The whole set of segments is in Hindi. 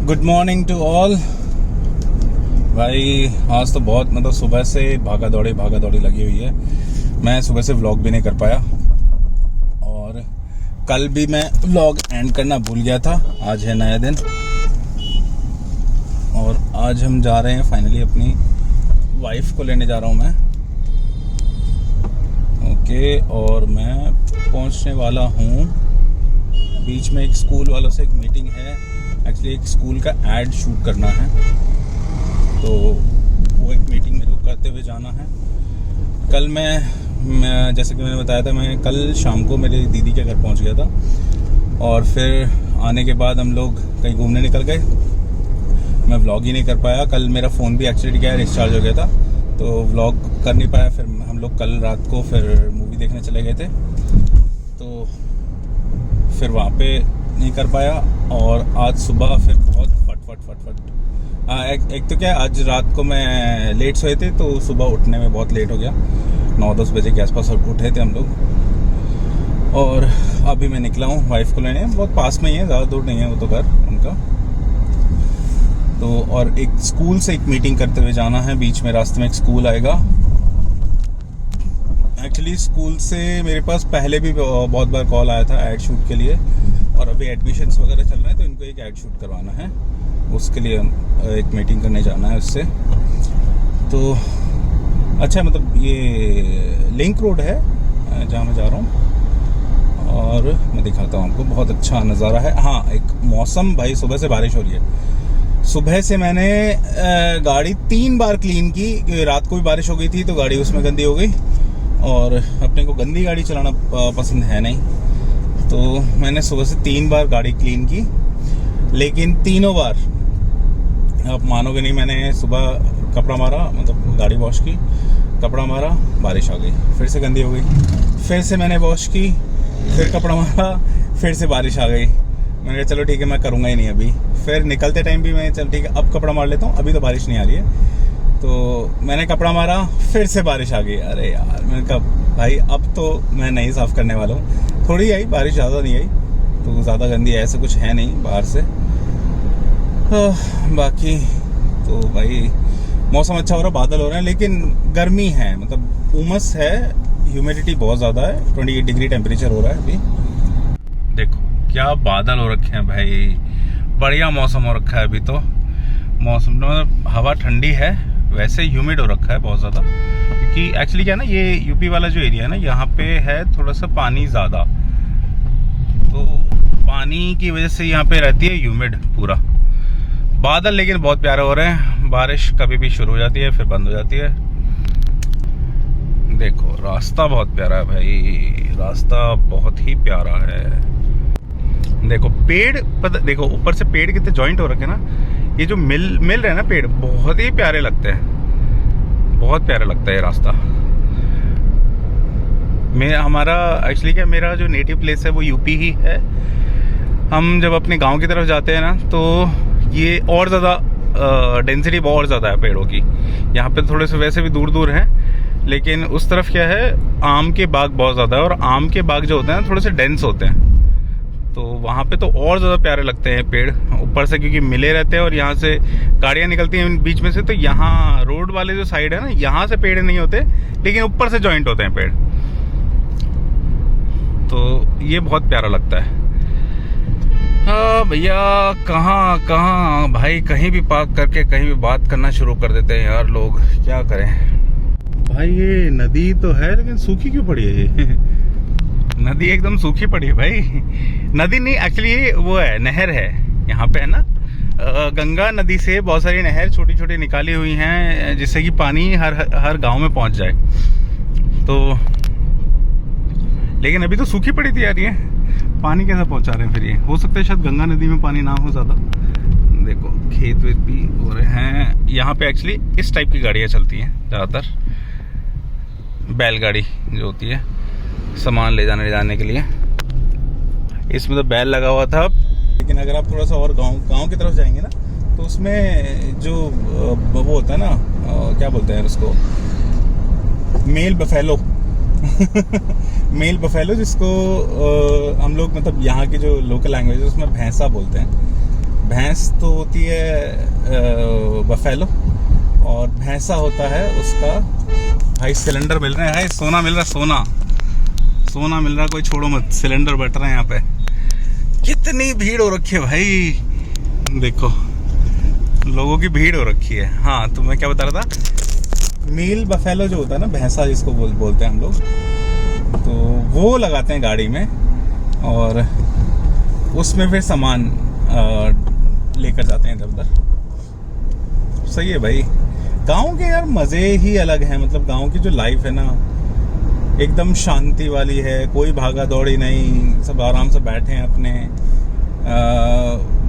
Good morning to all. भाई आज तो बहुत सुबह से भागा दौड़ी लगी हुई है। मैं सुबह से व्लॉग भी नहीं कर पाया और कल भी मैं व्लॉग एंड करना भूल गया था। आज है नया दिन और आज हम जा रहे हैं फाइनली अपनी वाइफ को लेने जा रहा हूँ मैं। ओके, और मैं पहुँचने वाला हूँ। बीच में एक स्कूल वालों से एक मीटिंग है। एक्चुअली एक स्कूल का एड शूट करना है, तो वो एक मीटिंग मेरे को करते हुए जाना है। कल मैं जैसे कि मैंने बताया था, मैं कल शाम को मेरी दीदी के घर पहुंच गया था और फिर आने के बाद हम लोग कहीं घूमने निकल गए। मैं व्लॉग ही नहीं कर पाया। कल मेरा फ़ोन भी एक्चुअली क्या है डिस्चार्ज हो गया था, तो व्लॉग कर नहीं पाया। फिर हम लोग कल रात को फिर मूवी देखने चले गए थे, तो फिर वहाँ पे नहीं कर पाया। और आज सुबह फिर बहुत फट एक तो क्या, आज रात को मैं लेट सोए थे, तो सुबह उठने में बहुत लेट हो गया। 9-10 बजे के आसपास उठे थे हम लोग। और अभी मैं निकला हूँ वाइफ को लेने। बहुत पास में ही है, ज़्यादा दूर नहीं है वो तो घर उनका। तो और एक स्कूल से एक मीटिंग करते हुए जाना है। बीच में रास्ते में एक स्कूल आएगा। एक्चुअली स्कूल से मेरे पास पहले भी बहुत बार कॉल आया था ऐड शूट के लिए, और अभी एडमिशन्स वगैरह चल रहे हैं, तो इनको एक ऐड शूट करवाना है। उसके लिए एक मीटिंग करने जाना है उससे। तो अच्छा, ये लिंक रोड है जहाँ मैं जा रहा हूँ, और मैं दिखाता हूँ आपको। बहुत अच्छा नज़ारा है। हाँ, एक मौसम, भाई सुबह से बारिश हो रही है। सुबह से मैंने गाड़ी 3 बार क्लीन की। रात को भी बारिश हो गई थी, तो गाड़ी उसमें गंदी हो गई, और अपने को गंदी गाड़ी चलाना पसंद है नहीं, तो मैंने सुबह से 3 बार गाड़ी क्लीन की। लेकिन तीनों बार, आप मानोगे नहीं, मैंने सुबह कपड़ा मारा, गाड़ी वॉश की, कपड़ा मारा, बारिश आ गई, फिर से गंदी हो गई, फिर से मैंने वॉश की, फिर कपड़ा मारा, फिर से बारिश आ गई। मैंने कहा चलो ठीक है, मैं करूँगा ही नहीं अभी। फिर निकलते टाइम भी मैं चल ठीक है अब कपड़ा मार लेता हूँ, अभी तो बारिश नहीं आ रही है। तो मैंने कपड़ा मारा, फिर से बारिश आ गई। अरे यार, मैंने कहा भाई अब तो मैं नहीं साफ़ करने वाला हूँ। थोड़ी आई बारिश, ज़्यादा नहीं आई, तो ज़्यादा गंदी ऐसे कुछ है नहीं बाहर से। बाकी तो भाई मौसम अच्छा हो रहा, बादल हो रहे हैं, लेकिन गर्मी है, उमस है, ह्यूमिडिटी बहुत ज़्यादा है। 28 डिग्री टेम्परेचर हो रहा है अभी। देखो क्या बादल हो रखे हैं भाई, बढ़िया मौसम हो रखा है अभी तो। मौसम हवा ठंडी है, वैसे ह्यूमिड हो रखा है बहुत ज़्यादा, क्योंकि एक्चुअली क्या है ना, ये यूपी वाला जो एरिया है ना, यहाँ पे है थोड़ा सा पानी ज़्यादा, तो पानी की वजह से यहाँ पे रहती है ह्यूमिड पूरा। बादल लेकिन बहुत प्यारे हो रहे हैं। बारिश कभी भी शुरू हो जाती है, फिर बंद हो जाती है। देखो रास्ता बहुत प्यारा है भाई, रास्ता बहुत ही प्यारा है। देखो पेड़, देखो ऊपर से पेड़ कितने जॉइंट हो रखे ना। ये जो मिल रहे हैं ना पेड़, बहुत ही प्यारे लगते हैं, बहुत प्यारा लगता है ये रास्ता। हमारा एक्चुअली क्या, मेरा जो नेटिव प्लेस है वो यूपी ही है। हम जब अपने गांव की तरफ जाते हैं ना, तो ये और ज़्यादा डेंसिटी बहुत ज़्यादा है पेड़ों की। यहाँ पे थोड़े से वैसे भी दूर दूर हैं, लेकिन उस तरफ क्या है, आम के बाग बहुत ज़्यादा है, और आम के बाग जो होते हैं थोड़े से डेंस होते हैं, तो वहाँ पे तो और ज़्यादा प्यारे लगते हैं पेड़। ऊपर से क्योंकि मिले रहते हैं और यहाँ से गाड़ियाँ निकलती हैं बीच में से, तो यहाँ रोड वाले जो साइड है ना, यहाँ से पेड़ नहीं होते, लेकिन ऊपर से जॉइंट होते हैं पेड़, तो ये बहुत प्यारा लगता है। हाँ भैया, कहाँ भाई, कहीं भी पार्क करके कहीं भी बात करना शुरू कर देते हैं यार लोग, क्या करें भाई। ये नदी तो है, लेकिन सूखी क्यों पड़ी है ये नदी एकदम सूखी पड़ी है भाई। नदी नहीं, एक्चुअली ये वो है, नहर है यहाँ पे, है ना। गंगा नदी से बहुत सारी नहर छोटी छोटी निकाली हुई हैं, जिससे कि पानी हर गांव में पहुंच जाए। तो लेकिन अभी तो सूखी पड़ी थी यार, ये पानी कैसे पहुंचा रहे हैं फिर? ये हो सकता है शायद गंगा नदी में पानी ना हो ज़्यादा। देखो खेत वेत भी हो रहे हैं यहाँ पे। एक्चुअली इस टाइप की गाड़ियाँ चलती हैं ज़्यादातर, बैलगाड़ी जो होती है सामान ले जाने के लिए। इसमें तो बैल लगा हुआ था, लेकिन अगर आप थोड़ा सा और गांव की तरफ जाएंगे ना, तो उसमें जो वो होता है ना, क्या बोलते हैं उसको, मेल बफेलो मेल बफेलो, जिसको हम लोग यहाँ की जो लोकल लैंग्वेज है उसमें भैंसा बोलते हैं। भैंस तो होती है बफेलो, और भैंसा होता है उसका। भाई सिलेंडर मिल रहे हैं, भाई सोना मिल रहा है, सोना मिल रहा, कोई छोड़ो मत, सिलेंडर बैठ रहे हैं यहाँ पे। कितनी भीड़ हो रखी है भाई, देखो लोगों की भीड़ हो रखी है। हाँ तो मैं क्या बता रहा था, मील बफेलो जो होता है ना, भैंसा जिसको बोलते हैं हम लोग, तो वो लगाते हैं गाड़ी में, और उसमें फिर सामान लेकर जाते हैं इधर उधर। सही है भाई, गांव के यार मज़े ही अलग हैं। मतलब गांव की जो लाइफ है ना, एकदम शांति वाली है, कोई भागा दौड़ी नहीं, सब आराम से बैठे हैं अपने।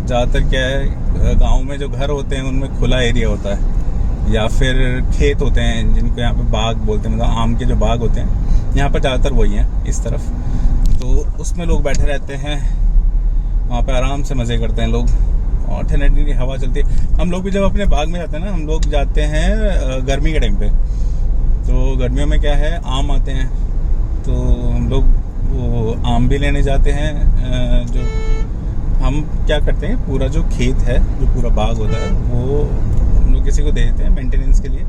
ज़्यादातर क्या है, गांव में जो घर होते हैं उनमें खुला एरिया होता है, या फिर खेत होते हैं जिनको यहाँ पे बाग बोलते हैं, मतलब आम के जो बाग होते हैं यहाँ पर ज़्यादातर वही हैं इस तरफ। तो उसमें लोग बैठे रहते हैं, वहाँ पे आराम से मज़े करते हैं लोग, और ठंडी ठंडी हवा चलती है। हम लोग भी जब अपने बाग में जाते हैं ना, हम लोग जाते हैं गर्मी के टाइम पे, तो गर्मियों में क्या है, आम आते हैं, तो हम लोग वो आम भी लेने जाते हैं। जो हम क्या करते हैं, पूरा जो खेत है, जो पूरा बाग होता है, वो हम लोग किसी को दे देते हैं मेंटेनेंस के लिए।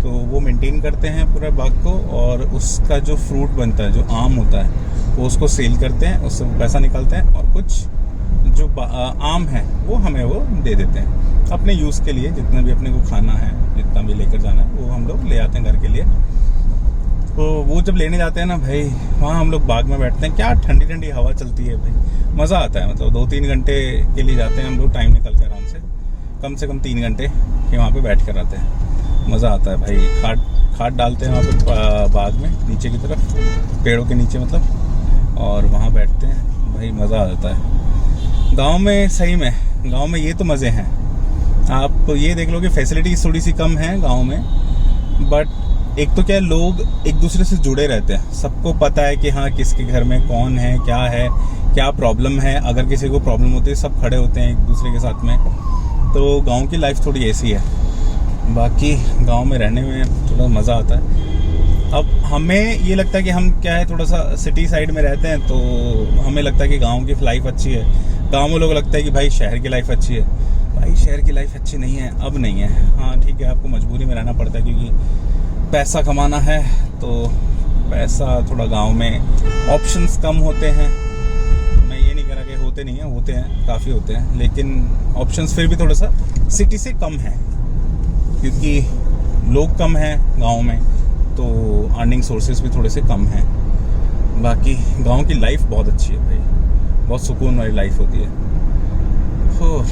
तो वो मेंटेन करते हैं पूरा बाग को, और उसका जो फ्रूट बनता है, जो आम होता है, वो उसको सेल करते हैं, उससे पैसा निकालते हैं, और कुछ जो आम है वो हमें वो दे देते हैं अपने यूज़ के लिए। जितना भी अपने को खाना है, जितना भी लेकर जाना है, वो हम लोग ले आते हैं घर के लिए। तो वो जब लेने जाते हैं ना भाई, वहाँ हम लोग बाग में बैठते हैं, क्या ठंडी ठंडी हवा चलती है भाई, मज़ा आता है। मतलब 2-3 घंटे के लिए जाते हैं हम लोग, टाइम निकल के आराम से कम 3 घंटे के वहाँ पे बैठ कर आते हैं। मज़ा आता है भाई। खाट डालते हैं वहाँ पे बाग में, नीचे की तरफ, पेड़ों के नीचे मतलब, और वहाँ बैठते हैं भाई, मज़ा आ जाता है। गांव में सही में, गांव में ये तो मज़े हैं। आप ये देख लो कि फैसिलिटीज थोड़ी सी कम है गांव में, बट एक तो क्या है, लोग एक दूसरे से जुड़े रहते हैं, सबको पता है कि हाँ किसके घर में कौन है, क्या प्रॉब्लम है। अगर किसी को प्रॉब्लम होती है, सब खड़े होते हैं एक दूसरे के साथ में। तो गांव की लाइफ थोड़ी ऐसी है। बाकी गांव में रहने में थोड़ा मज़ा आता है। अब हमें ये लगता है कि हम क्या है, थोड़ा सा सिटी साइड में रहते हैं, तो हमें लगता है कि गांव की लाइफ अच्छी है। गांव में लोग लगता है कि भाई शहर की लाइफ अच्छी है। भाई शहर की लाइफ अच्छी नहीं है, अब नहीं है। हाँ ठीक है, आपको मजबूरी में रहना पड़ता है, क्योंकि पैसा कमाना है, तो पैसा थोड़ा गांव में ऑप्शंस कम होते हैं। मैं ये नहीं कह रहा कि होते नहीं हैं, होते हैं, काफ़ी होते हैं, लेकिन ऑप्शंस फिर भी थोड़ा सा सिटी से कम है, क्योंकि लोग कम हैं गांव में, तो अर्निंग सोर्सेज भी थोड़े से कम हैं। बाकी गांव की लाइफ बहुत अच्छी है भाई, बहुत सुकून वाली लाइफ होती है। हो,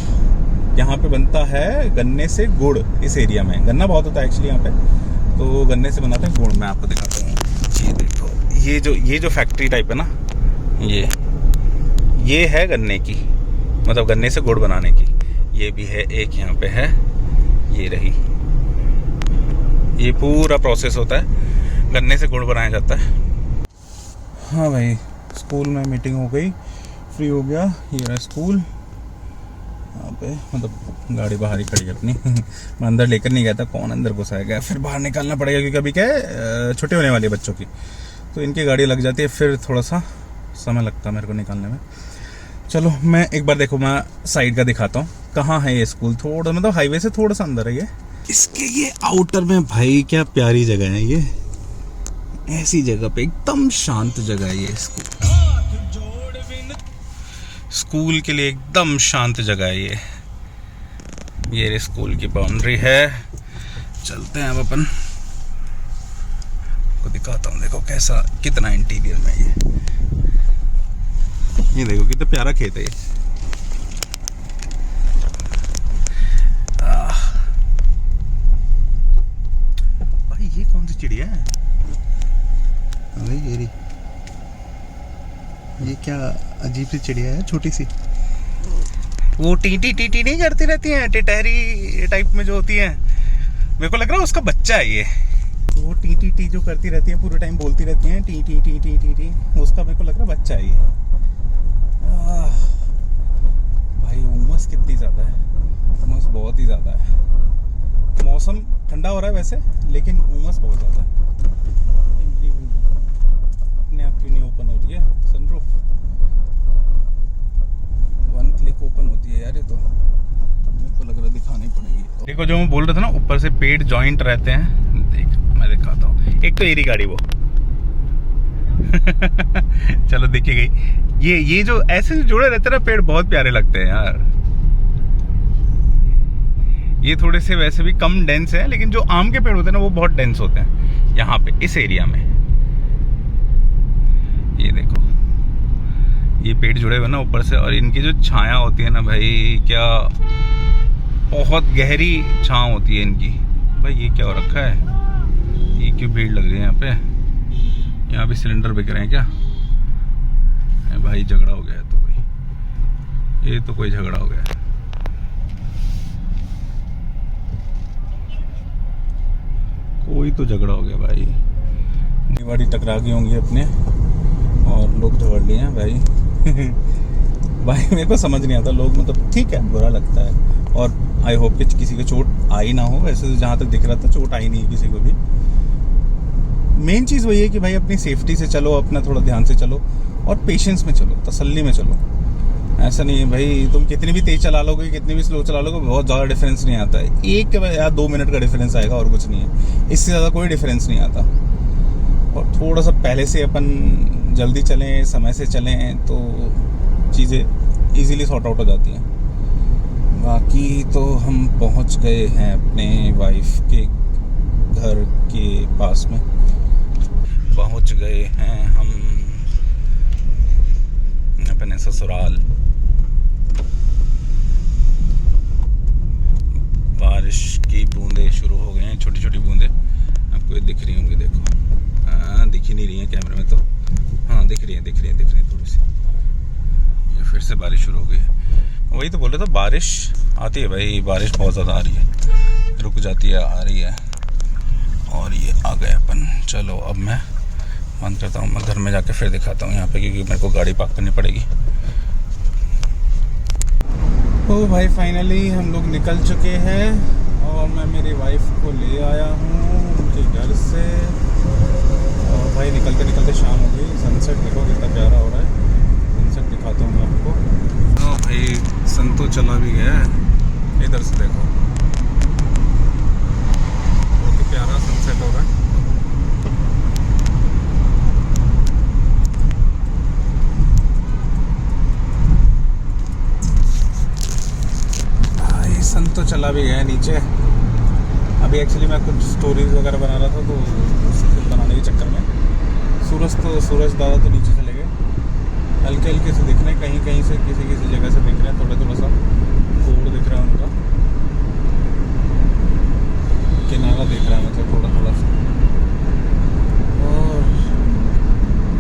यहाँ पे बनता है गन्ने से गुड़। इस एरिया में गन्ना बहुत होता है एक्चुअली यहाँ पे, तो गन्ने से बनाते हैं गुड़। मैं आपको दिखाता हूँ, ये देखो, ये जो फैक्ट्री टाइप है ना, ये है गन्ने की, मतलब गन्ने से गुड़ बनाने की। ये भी है एक यहाँ पे है, ये रही, ये पूरा प्रोसेस होता है, गन्ने से गुड़ बनाया जाता है। हाँ भाई, स्कूल में मीटिंग हो गई, फ्री हो गया। ये रहा स्कूल यहाँ पे, मतलब गाड़ी बाहर ही खड़ी अपनी मैं अंदर लेकर नहीं गया था, कौन अंदर घुसाएगा, फिर बाहर निकालना पड़ेगा, क्योंकि अभी क्या है, छुट्टी होने वाली है बच्चों की, तो इनकी गाड़ी लग जाती है, फिर थोड़ा सा समय लगता है मेरे को निकालने में। चलो मैं एक बार, देखो मैं साइड का दिखाता हूँ, कहाँ है ये स्कूल। थोड़ा मतलब हाईवे से थोड़ा सा अंदर है ये। इसके ये आउटर में भाई क्या प्यारी जगह है ये, ऐसी जगह पे एकदम शांत जगह है ये स्कूल के लिए एकदम शांत जगह है ये स्कूल की बाउंड्री है। चलते हैं अब अपन को दिखाता हूँ, देखो कैसा, कितना इंटीरियर में ये देखो कितना प्यारा खेत है ये। भाई ये कौन सी चिड़िया है? अरे ये क्या अजीब सी चिड़िया है, छोटी सी, वो टीटी टीटी नहीं करती रहती हैं, टिटहरी टाइप में जो होती है, मेरे को लग रहा है उसका बच्चा है ये। वो टी टी टी जो करती रहती है, पूरे टाइम बोलती रहती हैं T T T T T T, उसका मेरे को लग रहा है बच्चा है ये। भाई उमस कितनी ज़्यादा है, उमस बहुत ही ज़्यादा है। मौसम ठंडा हो रहा है वैसे, लेकिन उमस बहुत ज़्यादा है। अपने आप क्यों नहीं ओपन हो रही है सनरूफ? 1 क्लिक आँख ओपन होती है यार, ये तो मेरे को लग रहा है दिखानी पड़ेगी। देखो जो मैं बोल रहा था ना, ऊपर से पेट जॉइंट रहते हैं, देख मैं दिखाता हूँ। एक तो एरी गाड़ी वो चलो देखी गई। ये जो ऐसे जो जुड़े रहते हैं ना पेड़, बहुत प्यारे लगते हैं यार। ये थोड़े से वैसे भी कम डेंस है, लेकिन जो आम के पेड़ होते हैं ना वो बहुत डेंस होते हैं यहाँ पे इस एरिया में। ये देखो ये पेड़ जुड़े हुए ना ऊपर से, और इनकी जो छाया होती है ना भाई, क्या बहुत गहरी छांव होती है इनकी। भाई ये क्या हो रखा है, ये क्यों भीड़ लग रही है यहाँ पे? यहाँ भी सिलेंडर बिक रहे हैं क्या? भाई झगड़ा हो गया है तो भाई, ये तो कोई झगड़ा हो गया है। कोई तो झगड़ा हो गया भाई। गाड़ी टकरा गई होंगी अपने और लोग झगड़ लिए हैं भाई। भाई मेरे को समझ नहीं आता, लोग मतलब ठीक है बुरा लगता है, और आई होप कि किसी को चोट आई ना हो। वैसे तो जहाँ तक दिख रहा था चोट आई नहीं किसी को भी। मेन चीज़ वही है कि भाई अपनी सेफ्टी से चलो, अपना थोड़ा ध्यान से चलो और पेशेंस में चलो, तसल्ली में चलो। ऐसा नहीं है भाई तुम कितनी भी तेज चला लोगे, कितनी भी स्लो चला लोगे, बहुत ज़्यादा डिफरेंस नहीं आता है। 1 या 2 मिनट का डिफरेंस आएगा और कुछ नहीं है, इससे ज़्यादा कोई डिफरेंस नहीं आता। और थोड़ा सा पहले से अपन जल्दी चलें, समय से चलें, तो चीज़ें इजीली सॉर्ट आउट हो जाती हैं। बाकी तो हम पहुंच गए हैं अपने वाइफ के घर के पास में, पहुंच गए हैं हम अपने ससुराल। बारिश की बूंदें शुरू हो गई हैं, छोटी छोटी बूंदें आपको दिख रही होंगी। देखो दिख ही नहीं रही है कैमरे में तो, हाँ दिख रही है थोड़ी सी। ये फिर से बारिश शुरू हो गई है। वही तो बोल रहा था, बारिश आती है भाई, बारिश बहुत ज़्यादा आ रही है, रुक जाती है, आ रही है। और ये आ गए अपन। चलो अब मैं बंद करता हूँ, मैं घर में जाके फिर दिखाता हूँ यहाँ पे, क्योंकि मेरे को गाड़ी पार्क करनी पड़ेगी। तो भाई फाइनली हम लोग निकल चुके हैं और मैं मेरी वाइफ को ले आया हूँ उनके घर से। और भाई निकलते निकलते शाम हो गई। सनसेट देखो कितना प्यारा हो रहा है, सनसेट दिखाता हूँ मैं आपको। तो भाई संतो चला भी गया है, इधर से देखो बहुत ही प्यारा सनसेट हो रहा है। तो चला भी गया नीचे। अभी एक्चुअली मैं कुछ स्टोरीज वगैरह बना रहा था, तो उसको बनाने के चक्कर में सूरज दादा तो नीचे चले गए। हल्के हल्के से दिख रहे हैं, कहीं कहीं से किसी किसी जगह से दिख रहे हैं, थोड़ा सा कोड दिख रहा है उनका, किनारा दिख रहा है मतलब थोड़ा सा। और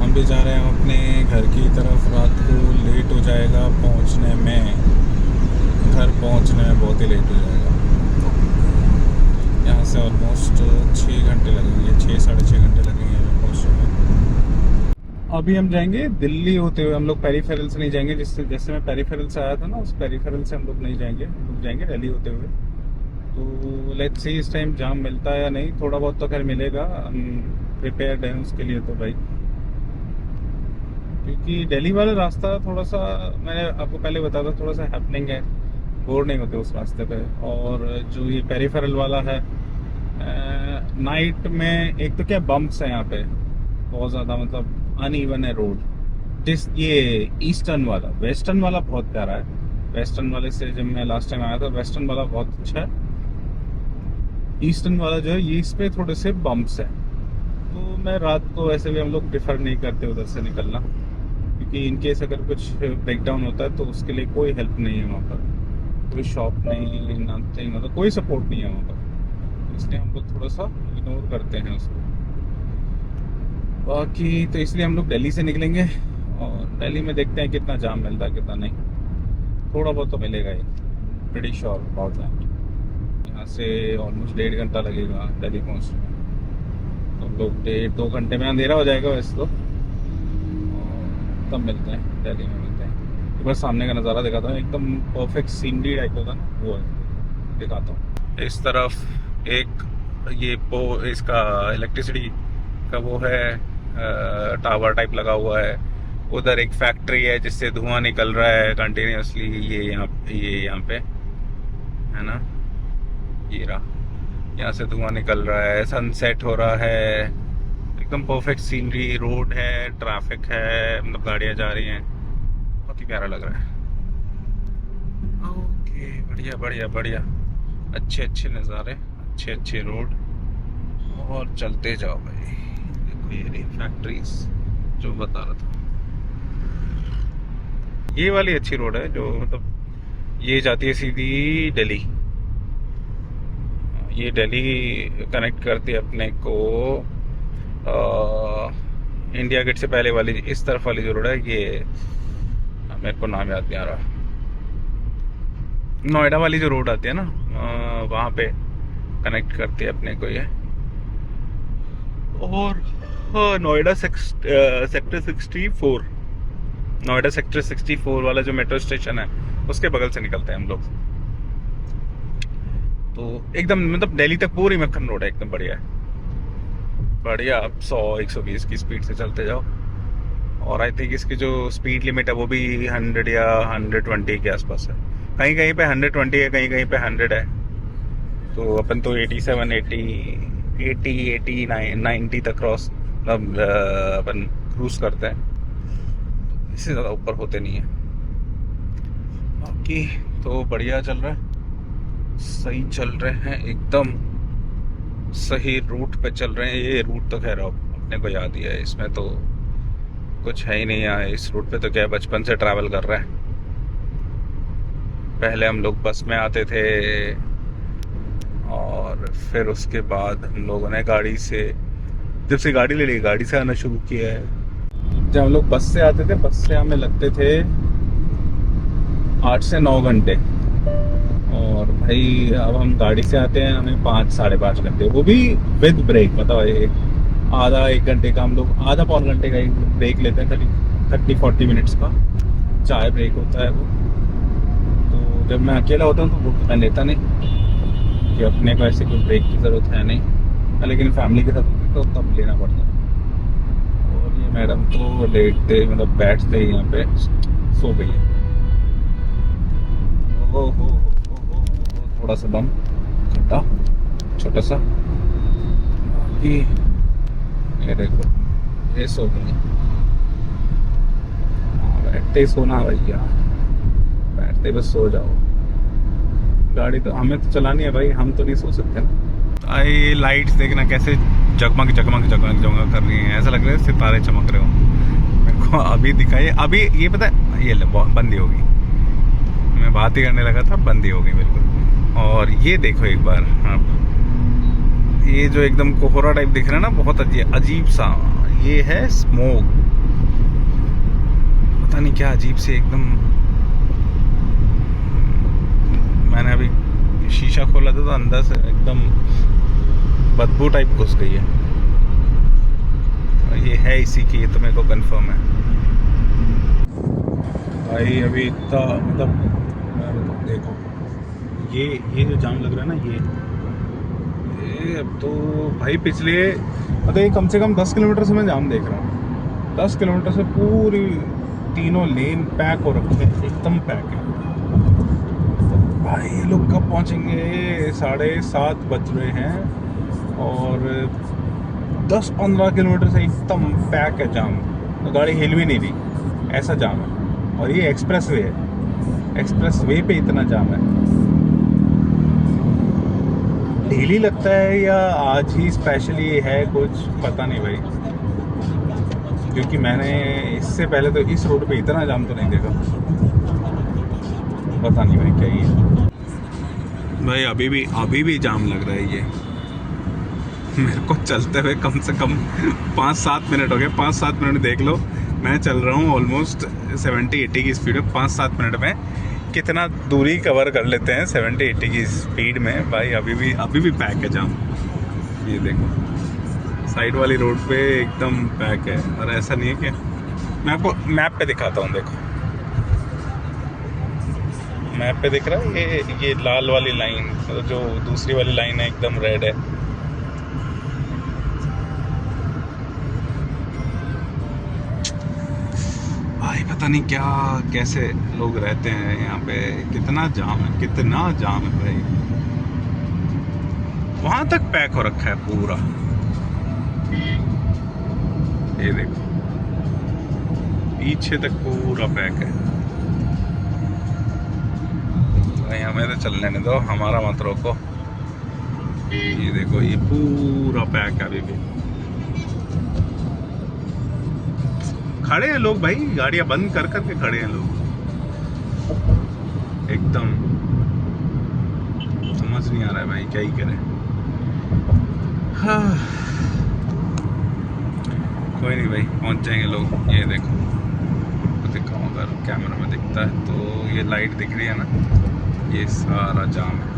हम भी जा रहे हैं अपने घर की तरफ। रात को लेट हो जाएगा पहुंचने में, घर पहुंचने में बहुत ही लेट हो जाएगा। यहाँ से ऑलमोस्ट 6 घंटे लगेंगे, 6-6.5 घंटे लगेंगे हमें पहुँचने में। अभी हम जाएंगे दिल्ली होते हुए, हम लोग पेरीफेरल से नहीं जाएंगे। जैसे मैं पेरीफेरल से आया था ना, उस पेरीफेरल से हम लोग नहीं जाएंगे, हम लोग जाएंगे दिल्ली होते हुए। तो लेट्स सी इस टाइम जाम मिलता है या नहीं, थोड़ा बहुत तो खैर मिलेगा, प्रिपेयर्ड है उसके लिए तो भाई। क्योंकि दिल्ली वाला रास्ता थोड़ा सा, मैंने आपको पहले बताया था, थोड़ा सा हैपनिंग है, बोर नहीं होते उस रास्ते पे। और जो ये पेरीफेरल वाला है, नाइट में एक तो क्या बम्प्स है यहाँ पे बहुत ज़्यादा, मतलब अनइवन है रोड। ये ईस्टर्न वाला, वेस्टर्न वाला बहुत प्यारा है। वेस्टर्न वाले से जब मैं लास्ट टाइम आया था, वेस्टर्न वाला बहुत अच्छा है। ईस्टर्न वाला जो है, ये इस पे थोड़े से बम्प्स है। तो मैं रात को वैसे भी हम लोग प्रेफर नहीं करते उधर से निकलना, क्योंकि इनकेस अगर कुछ ब्रेकडाउन होता है तो उसके लिए कोई हेल्प नहीं है वहाँ पर, कोई शॉप नहीं, नथिंग, मतलब कोई सपोर्ट नहीं है वहाँ पर। इसलिए हम लोग थोड़ा सा इग्नोर करते हैं उसको। बाकी तो इसलिए हम लोग दिल्ली से निकलेंगे और दिल्ली में देखते हैं कितना जाम मिलता है कितना नहीं। थोड़ा बहुत तो मिलेगा ही, प्रीटी श्योर अबाउट दैट। यहाँ से ऑलमोस्ट 1.5 घंटा लगेगा दिल्ली पहुँचने में। तो हम लोग 1.5-2 घंटे में अंधेरा हो जाएगा वैसे तो, तब मिलते हैं दिल्ली में। बस सामने का नज़ारा दिखाता हूँ, एकदम परफेक्ट सीनरी टाइप होता है, वो है दिखाता हूँ। इस तरफ एक ये इसका इलेक्ट्रिसिटी का वो है, टावर टाइप लगा हुआ है, उधर एक फैक्ट्री है जिससे धुआं निकल रहा है कंटिन्यूसली। ये यहाँ पे है ना, ये रहा, यहाँ से धुआं निकल रहा है, सनसेट हो रहा है, एकदम परफेक्ट सीनरी, रोड है, ट्रैफिक है, मतलब गाड़ियाँ जा रही हैं, बहुत ही प्यारा लग रहा है। ओके, बढ़िया बढ़िया बढ़िया, अच्छे अच्छे नज़ारे, अच्छे अच्छे रोड, और चलते जाओ भाई। देखो ये रही फैक्ट्रीज जो बता रहा था। ये वाली अच्छी रोड है जो मतलब ये जाती है सीधी दिल्ली। ये दिल्ली कनेक्ट करती है अपने को इंडिया गेट से पहले वाली, इस तरफ वाली जो रोड है, ये मेरे को नाम याद नहीं आ रहा। नोएडा वाली जो रोड आती है ना, वहाँ पे कनेक्ट करती है अपने को ये। और नोएडा सेक्टर 64, नोएडा सेक्टर 64 वाला जो मेट्रो स्टेशन है उसके बगल से निकलते हैं हम लोग। तो एकदम मतलब दिल्ली तक पूरी मक्खन रोड है, एकदम बढ़िया है, बढ़िया। आप 100-120 की स्पीड से चलते जाओ। और आई थिंक इसकी जो स्पीड लिमिट है वो भी 100 या 120 के आसपास है। कहीं कहीं पे 120 है, कहीं कहीं पे 100 है। तो अपन तो 87, 80, 90 तक क्रॉस अपन क्रूज करते हैं, इससे ज़्यादा ऊपर होते नहीं है। बाकी तो बढ़िया चल रहा है, सही चल रहे हैं, एकदम सही रूट पे चल रहे हैं। ये रूट तो खैर अपने को याद ही है, इसमें तो कुछ है ही नहीं यार। इस रूट पे तो क्या बचपन से ट्रैवल कर रहे हैं। पहले हम लोग बस में आते थे और फिर उसके बाद हम लोगों ने गाड़ी से, जब से गाड़ी ले ली, गाड़ी से आना शुरू किया है। जब हम लोग बस से आते थे, बस से हमें लगते थे 8 से 9 घंटे, और भाई अब हम गाड़ी से आते हैं, हमें 5-5.5 घंटे, वो भी विद ब्रेक। मतलब आधा 1 घंटे का हम लोग, आधा पौन घंटे का एक ब्रेक लेते हैं, 30-40 मिनट्स का चाय ब्रेक होता है वो। तो जब मैं अकेला होता हूँ तो वो मैं लेता नहीं, कि अपने को ऐसे कोई ब्रेक की ज़रूरत है नहीं, लेकिन फैमिली के साथ होते तो तब लेना पड़ता है। और ये मैडम तो लेटते मतलब बैठते ही यहाँ पे सो गई है। ओ थोड़ा सा दम खट्टा छोटा सा, ये देखो ये सो गई। बैठते ही सोना भैया, बैठते बस सो जाओ। गाड़ी तो हमें तो चलानी है भाई, हम तो नहीं सो सकते ना। ये लाइट्स देखना कैसे जगमग जगमग जगमग जगमग कर रही हैं, ऐसा लग रहा है सितारे चमक रहे हो। मेरे को अभी दिखाई, अभी ये पता है, ये बंदी होगी, मैं बात ही करने लगा था, बंदी हो गई बिल्कुल। और ये देखो एक बार आप, ये जो एकदम कोहरा टाइप दिख रहा है ना, बहुत अजीब सा, ये है स्मोक, पता नहीं क्या अजीब से एकदम। मैंने अभी शीशा खोला था तो अंदर से एकदम बदबू टाइप घुस गई है। ये है इसी की, ये तो मेरे को कंफर्म है भाई। अभी इतना मतलब देखो ये जो जाम लग रहा है ना, ये अब तो भाई पिछले मतलब ये कम से कम 10 किलोमीटर से मैं जाम देख रहा हूँ। 10 किलोमीटर से पूरी तीनों लेन पैक हो रखे हैं, एकदम पैक है भाई। ये लोग कब पहुँचेंगे? 7:30 बज रहे हैं और 10-15 किलोमीटर से एकदम पैक है जाम, तो गाड़ी हिल भी नहीं रही, ऐसा जाम है। और ये एक्सप्रेस वे है, एक्सप्रेस वे पे इतना जाम है। डेली लगता है या आज ही स्पेशली है कुछ पता नहीं भाई, क्योंकि मैंने इससे पहले तो इस रोड पे इतना जाम तो नहीं देखा, पता नहीं भाई क्या ही है भाई। अभी भी जाम लग रहा है। ये मेरे को चलते हुए कम से कम 5-7 मिनट हो गए। 5-7 मिनट देख लो, मैं चल रहा हूँ ऑलमोस्ट 70-80 की स्पीड में। 5-7 मिनट में कितना दूरी कवर कर लेते हैं 70-80 की स्पीड में भाई। अभी भी पैक है जाम। ये देखो साइड वाली रोड पे एकदम पैक है, और ऐसा नहीं है कि मैं आपको मैप पे दिखाता हूँ। देखो मैप पे दिख रहा है ये लाल वाली लाइन, तो जो दूसरी वाली लाइन है एकदम रेड है। पता नहीं क्या कैसे लोग रहते हैं यहाँ पे। कितना जाम है, कितना जाम है भाई। वहां तक पैक हो रखा है पूरा, ये देखो पीछे तक पूरा पैक है भाई। हमें तो चलने नहीं दो, हमारा मत रोको। ये देखो ये पूरा पैक है, अभी भी खड़े हैं लोग भाई, गाड़ियां बंद कर करके खड़े हैं लोग एकदम। समझ नहीं आ रहा है भाई क्या ही करें। हाँ कोई नहीं भाई, पहुंच जाएंगे लोग। ये देखो तो दिखाऊं, अगर कैमरा में दिखता है तो ये लाइट दिख रही है ना, ये सारा जाम है।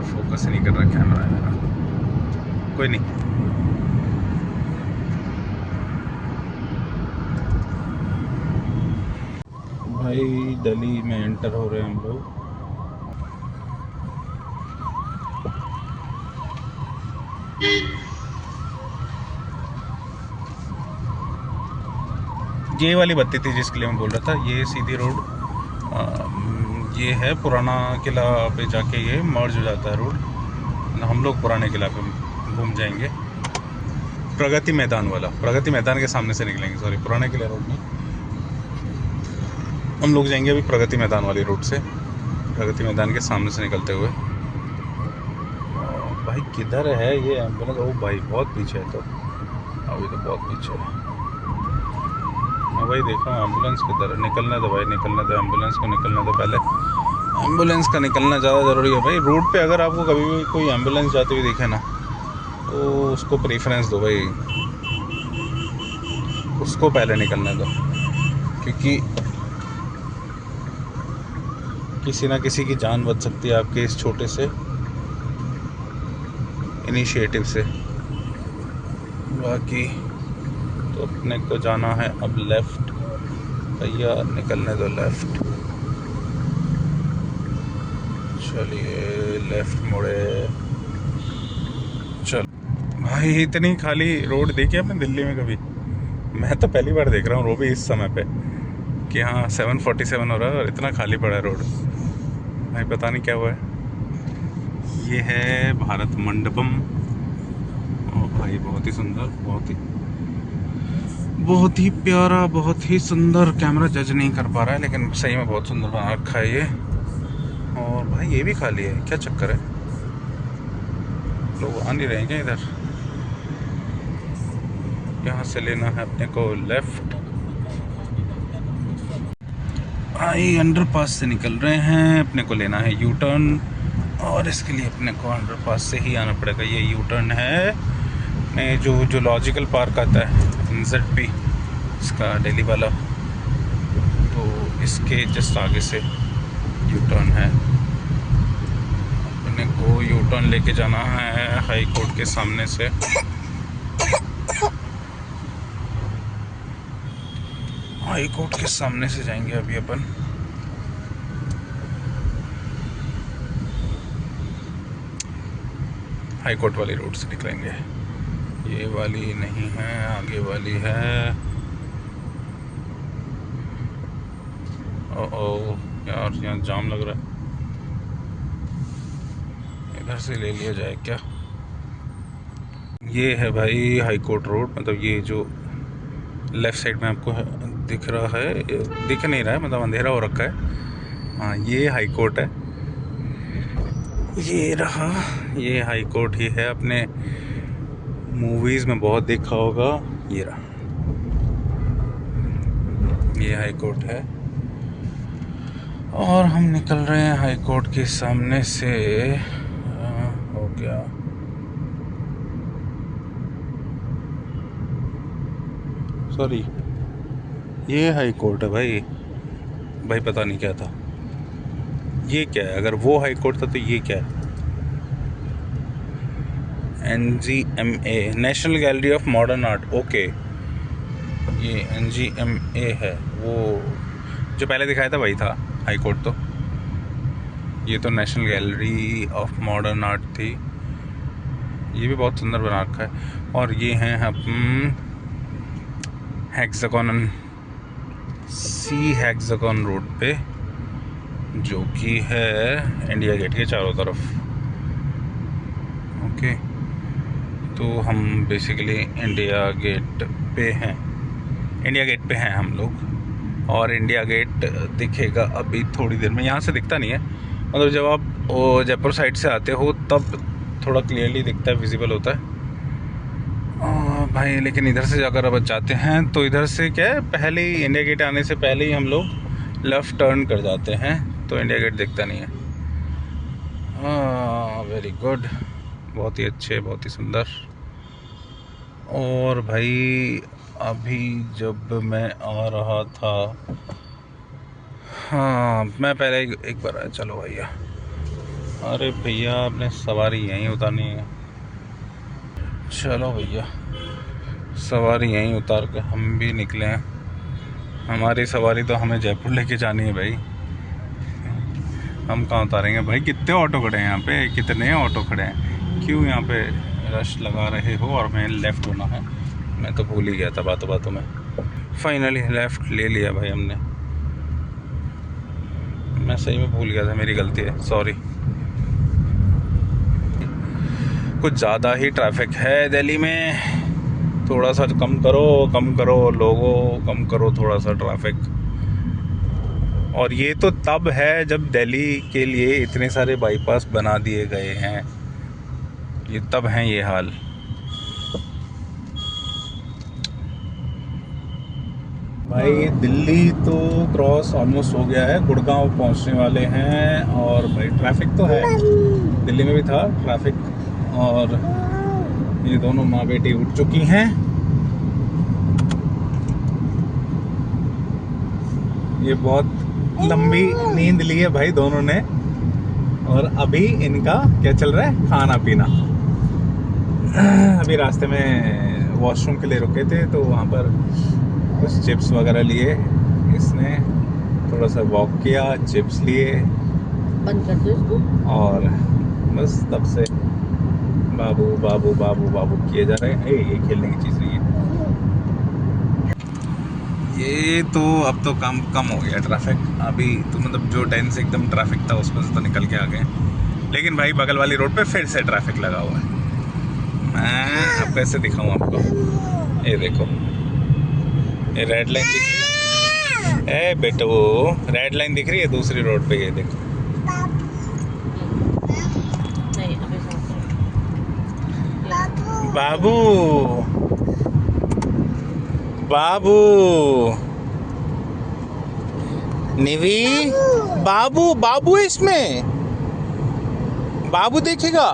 फोकस नहीं कर रहा कैमरा मेरा, कोई नहीं। भाई दिल्ली में एंटर हो रहे हैं हम लोग। ये वाली बत्ती थी जिसके लिए मैं बोल रहा था, ये सीधी रोड ये है पुराना किला पे जाके ये मर्ज हो जाता है रोड। हम लोग पुराने किला पे घूम जाएंगे, प्रगति मैदान वाला, प्रगति मैदान के सामने से निकलेंगे। सॉरी, पुराने किला रोड नहीं, हम लोग जाएंगे अभी प्रगति मैदान वाली रोड से, प्रगति मैदान के सामने से निकलते हुए। भाई किधर है ये एम्बुलेंस? ओ भाई बहुत पीछे है, तो अभी तो बहुत पीछे है। मैं भाई देख रहा हूँ एम्बुलेंस किधर है। निकलने दो भाई, निकलने दो, एम्बुलेंस को निकलने दो पहले। एम्बुलेंस का निकलना ज़्यादा ज़रूरी है भाई। रोड पे अगर आपको कभी भी कोई एम्बुलेंस जाती हुई दिखे ना, तो उसको प्रेफरेंस दो भाई, उसको पहले निकलने दो, क्योंकि किसी ना किसी की जान बच सकती है आपके इस छोटे से इनिशिएटिव से। बाकी तो अपने को जाना है अब लेफ़्ट। भैया निकलने दो लेफ़्ट, चलिए लेफ़्ट मुड़े। चल भाई, इतनी खाली रोड देखी आपने दिल्ली में कभी? मैं तो पहली बार देख रहा हूँ, वो भी इस समय पे, कि हाँ 7:47 हो रहा है और इतना खाली पड़ा है रोड। भाई पता नहीं क्या हुआ है। ये है भारत मंडपम। ओ भाई बहुत ही सुंदर, बहुत ही प्यारा, बहुत ही सुंदर। कैमरा जज नहीं कर पा रहा है, लेकिन सही में बहुत सुंदर बना रखा है ये। और भाई ये भी खाली है, क्या चक्कर है? लोग आ नहीं रहे हैं इधर। यहाँ से लेना है अपने को लेफ्ट। आई अंडरपास से निकल रहे हैं, अपने को लेना है यू टर्न, और इसके लिए अपने को अंडरपास से ही आना पड़ेगा। ये यू टर्न है जो जूलॉजिकल पार्क आता है NZP, इसका दिल्ली वाला, तो इसके जस्ट आगे से यू टर्न है। अपने को यू टर्न लेके जाना है हाई कोर्ट के सामने से। हाई कोर्ट के सामने से जाएंगे अभी अपन। हाई कोर्ट वाली रोड से निकलेंगे। ये वाली नहीं है, आगे वाली है। ओ यार, यहाँ जाम लग रहा है, इधर से ले लिया जाए क्या? ये है भाई हाई कोर्ट रोड, मतलब ये जो लेफ़्ट साइड में आपको दिख रहा है, दिख नहीं रहा है, मतलब अंधेरा हो रखा है। हाँ ये हाई कोर्ट है, ये रहा, ये हाई कोर्ट ही है। अपने मूवीज़ में बहुत देखा होगा, ये रहा, ये हाई कोर्ट है। और हम निकल रहे हैं हाई कोर्ट के सामने से। हो गया, सॉरी ये हाई कोर्ट है भाई। भाई पता नहीं क्या था, ये क्या है? अगर वो हाई कोर्ट था तो ये क्या है? NGMA, national gallery of modern art. Okay, ये NGMA है, वो जो पहले दिखाया था वही था हाई कोर्ट। तो ये तो national gallery of modern art थी। ये भी बहुत सुंदर बना रखा है। और ये हैं हम हेक्सागोन सी हेक्सागोन रोड पे, जो कि है इंडिया गेट के चारों तरफ। ओके, तो हम बेसिकली इंडिया गेट पे हैं, हम लोग। और इंडिया गेट दिखेगा अभी थोड़ी देर में। यहाँ से दिखता नहीं है, मतलब जब आप जयपुर साइड से आते हो तब थोड़ा क्लियरली दिखता है, विजिबल होता है भाई। लेकिन इधर से अगर अब जाते हैं तो इधर से क्या है, पहले ही इंडिया गेट आने से पहले ही हम लोग लेफ़्ट टर्न कर जाते हैं, तो इंडिया गेट दिखता नहीं है। वेरी गुड, बहुत ही अच्छे, बहुत ही सुंदर। और भाई अभी जब मैं आ रहा था, हाँ मैं पहले एक बार, चलो भैया, अरे भैया आपने सवारी यहीं उतारनी है। चलो भैया, सवारी यहीं उतार के हम भी निकले हैं। हमारी सवारी तो हमें जयपुर लेके जानी है भाई, हम कहाँ उतारेंगे भाई। कितने ऑटो खड़े हैं यहाँ पे, कितने ऑटो खड़े हैं, क्यों यहाँ पे रश लगा रहे हो। और हमें लेफ़्ट होना है, मैं तो भूल ही गया था बातों बातों में। फाइनली लेफ़्ट ले लिया भाई हमने, मैं सही में भूल गया था, मेरी गलती है, सॉरी। कुछ ज़्यादा ही ट्रैफिक है दिल्ली में, थोड़ा सा कम करो लोगों, कम करो थोड़ा सा ट्रैफिक। और ये तो तब है जब दिल्ली के लिए इतने सारे बाईपास बना दिए गए हैं, ये तब हैं ये हाल। भाई दिल्ली तो क्रॉस ऑलमोस्ट हो गया है, गुड़गांव पहुंचने वाले हैं। और भाई ट्रैफिक तो है, दिल्ली में भी था ट्रैफिक। और ये दोनों माँ बेटी उठ चुकी हैं, ये बहुत लंबी नींद ली है भाई दोनों ने। और अभी इनका क्या चल रहा है, खाना पीना। अभी रास्ते में वॉशरूम के लिए रुके थे, तो वहाँ पर कुछ चिप्स वगैरह लिए इसने, थोड़ा सा वॉक किया, चिप्स लिए, बंद कर दो इसको। और बस तब से बाबू बाबू बाबू बाबू किए जा रहे हैं। ये खेलने की चीज़ नहीं है ये। तो अब तो कम हो गया ट्रैफिक, अभी तो मतलब जो टाइम से एकदम ट्रैफिक था उसमें से तो निकल के आ गए। लेकिन भाई बगल वाली रोड पे फिर से ट्रैफिक लगा हुआ है। मैं अब कैसे दिखाऊं आपको, ये देखो, ये रेड लाइन दिख रही है, ए बेटो रेड लाइन दिख रही है दूसरी रोड पे, ये देखो। बाबू बाबू निवी, बाबू बाबू इसमें बाबू देखेगा,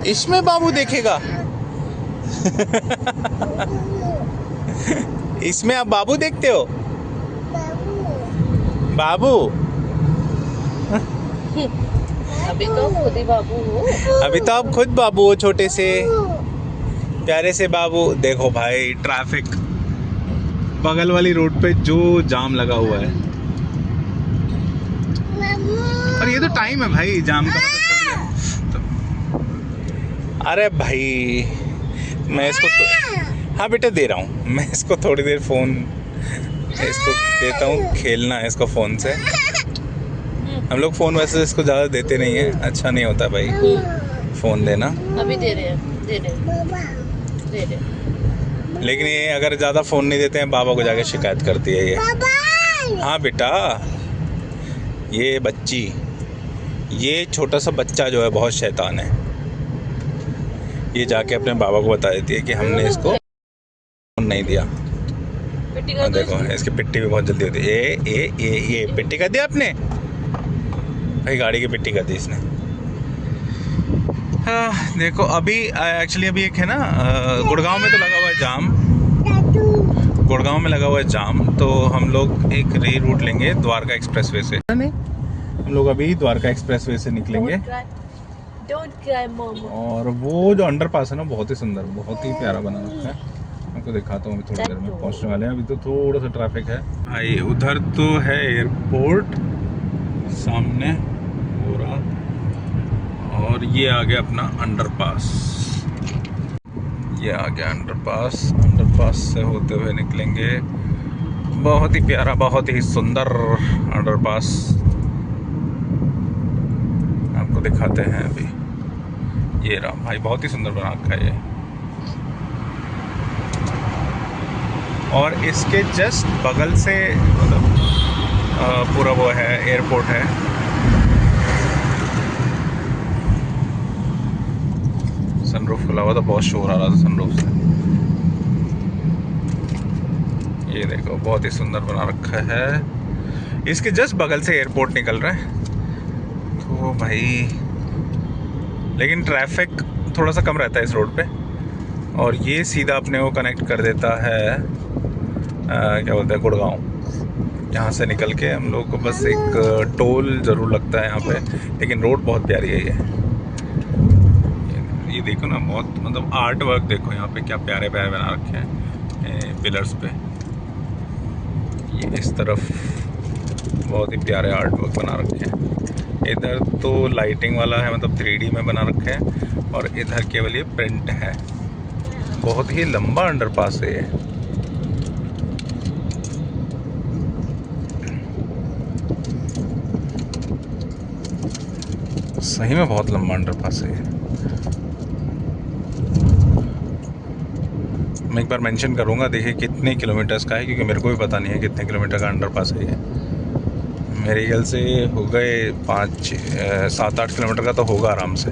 इसमें बाबू देखेगा। इसमें आप बाबू देखते हो, बाबू। अभी तो खुद ही बाबू हो, अभी तो आप खुद बाबू हो, छोटे से प्यारे से बाबू। देखो भाई ट्रैफिक बगल वाली रोड पे जो जाम लगा हुआ है, और ये तो टाइम है भाई जाम का, तो अरे भाई मैं इसको हाँ बेटा दे रहा हूँ, मैं इसको थोड़ी देर फ़ोन इसको देता हूँ, खेलना है इसको फ़ोन से। हम लोग फ़ोन वैसे इसको ज़्यादा देते नहीं है, अच्छा नहीं होता भाई फ़ोन देना। अभी दे रहे हैं, दे रहे। लेकिन ये अगर ज़्यादा फ़ोन नहीं देते हैं, बाबा को जाके शिकायत करती है ये। हाँ बेटा, ये बच्ची, ये छोटा सा बच्चा जो है बहुत शैतान है, ये जाके अपने बाबा को बता देती है कि हमने इसको फ़ोन नहीं दिया। देखो इसकी पिट्टी भी बहुत जल्दी होती है। ये पिट्टी कर दिया आपने भाई, गाड़ी की पिट्टी कर दी इसने। हाँ देखो अभी एक्चुअली अभी एक है ना, गुड़गांव में तो लगा हुआ है जाम, गुड़गांव में लगा हुआ है जाम, तो हम लोग एक री रूट लेंगे द्वारका एक्सप्रेसवे से। नहीं, हम लोग अभी द्वारका एक्सप्रेसवे से निकलेंगे। Don't cry, Mama. और वो जो अंडरपास है ना, बहुत ही सुंदर, बहुत ही प्यारा बना रखा है, आपको दिखाता हूँ। अभी थोड़ी देर में पहुँचने वाले हैं, अभी तो थोड़ा सा ट्रैफिक है भाई। उधर तो है एयरपोर्ट सामने पूरा, और ये आ गया अपना अंडरपास। ये आ गया अंडरपास। अंडरपास से होते हुए निकलेंगे। बहुत ही प्यारा, बहुत ही सुंदर अंडरपास आपको दिखाते हैं अभी। ये रहा भाई, बहुत ही सुंदर बना रखा है ये। और इसके जस्ट बगल से मतलब पूरा वो है, एयरपोर्ट है। सनरूफ खुला हुआ था, बहुत शोर आ रहा था सनरूफ से। ये देखो बहुत ही सुंदर बना रखा है। इसके जस्ट बगल से एयरपोर्ट निकल रहा है तो भाई, लेकिन ट्रैफिक थोड़ा सा कम रहता है इस रोड पे। और ये सीधा अपने को कनेक्ट कर देता है क्या बोलते हैं, गुड़गांव। यहाँ से निकल के हम लोग को बस एक टोल ज़रूर लगता है यहाँ पे, लेकिन रोड बहुत प्यारी है ये देखो ना, बहुत मतलब आर्ट वर्क देखो यहाँ पे, क्या प्यारे प्यारे बना रखे हैं पिलर्स पे। ये इस तरफ बहुत ही प्यारे आर्ट वर्क बना रखे हैं। इधर तो लाइटिंग वाला है, मतलब 3D में बना रखे हैं, और इधर केवल ये प्रिंट है। बहुत ही लंबा अंडरपास है ये। सही में बहुत लंबा अंडरपास है। मैं एक बार मेंशन करूंगा, देखिए कितने किलोमीटर्स का है, क्योंकि मेरे को भी पता नहीं है कितने किलोमीटर का अंडरपास है ये। मेरे ख्याल से हो गए 7-8 किलोमीटर का तो होगा आराम से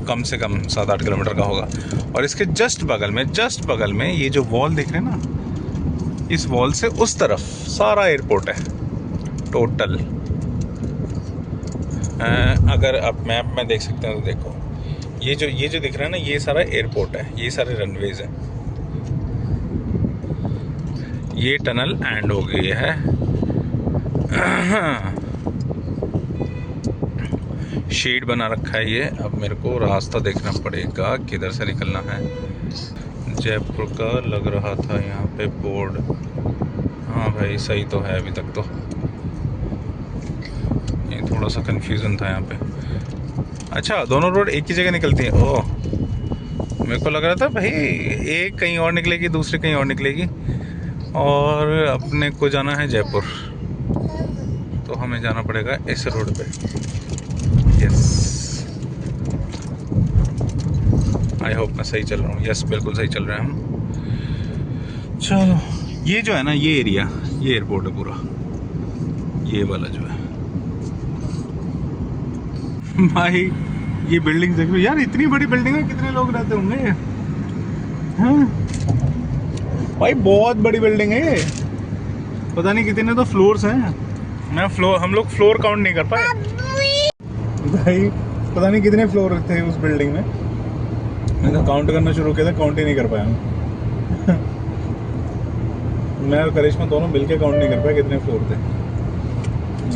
कम 7-8 किलोमीटर का होगा। और इसके जस्ट बगल में ये जो वॉल दिख रहे हैं ना, इस वॉल से उस तरफ सारा एयरपोर्ट है टोटल। अगर आप मैप में देख सकते हैं तो देखो, ये जो दिख रहा है ना, ये सारा एयरपोर्ट है, ये सारे रनवेज हैं। ये टनल एंड हो गई है। शेड बना रखा है ये। अब मेरे को रास्ता देखना पड़ेगा किधर से निकलना है। जयपुर का लग रहा था यहाँ पे बोर्ड। हाँ भाई सही तो है अभी तक तो। ये थोड़ा सा कंफ्यूजन था यहाँ पे। अच्छा, दोनों रोड एक ही जगह निकलती हैं। ओह, मेरे को लग रहा था भाई एक कहीं और निकलेगी, दूसरी कहीं और निकलेगी। और अपने को जाना है जयपुर, तो हमें जाना पड़ेगा इस रोड पे। यस, आई होप मैं सही चल रहा हूँ। यस, बिल्कुल सही चल रहे हैं हम। चलो, ये जो है ना, ये एरिया, ये एयरपोर्ट है पूरा, ये वाला जो है। भाई ये बिल्डिंग देख लो यार, इतनी बड़ी बिल्डिंग है, कितने लोग रहते होंगे। हाँ भाई, बहुत बड़ी बिल्डिंग है ये। पता नहीं कितने तो फ्लोर्स हैं। हम लोग फ्लोर काउंट नहीं कर पाए भाई। पता नहीं कितने फ्लोर थे उस बिल्डिंग में। मैंने काउंट करना शुरू किया था, काउंट ही नहीं कर पाया मैं और करिश्मा दोनों मिलके काउंट नहीं कर पाए कितने फ्लोर थे।